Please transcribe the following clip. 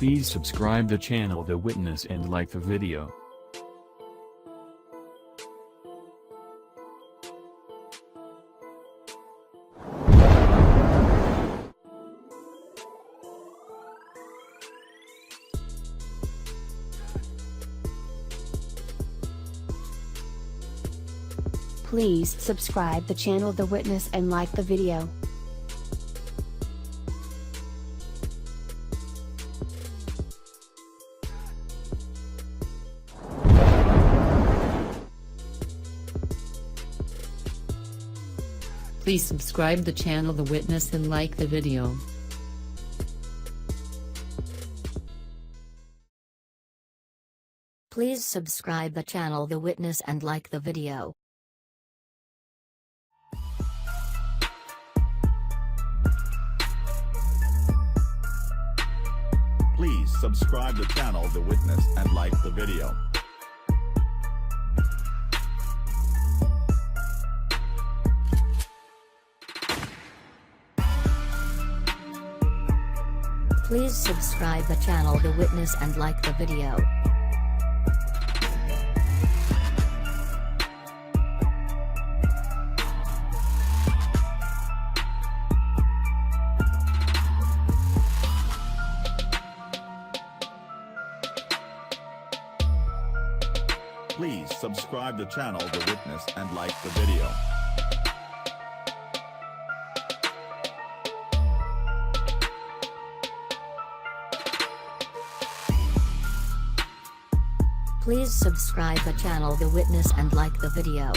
Please subscribe the channel The Witness and like the video. Please subscribe the channel The Witness and like the video. Please subscribe the channel The Witness and like the video. Please subscribe the channel The Witness and like the video. Please subscribe the channel The Witness and like the video. Please subscribe the channel The Witness and like the video. Please subscribe the channel The Witness and like the video. Please subscribe the channel The Witness and like the video.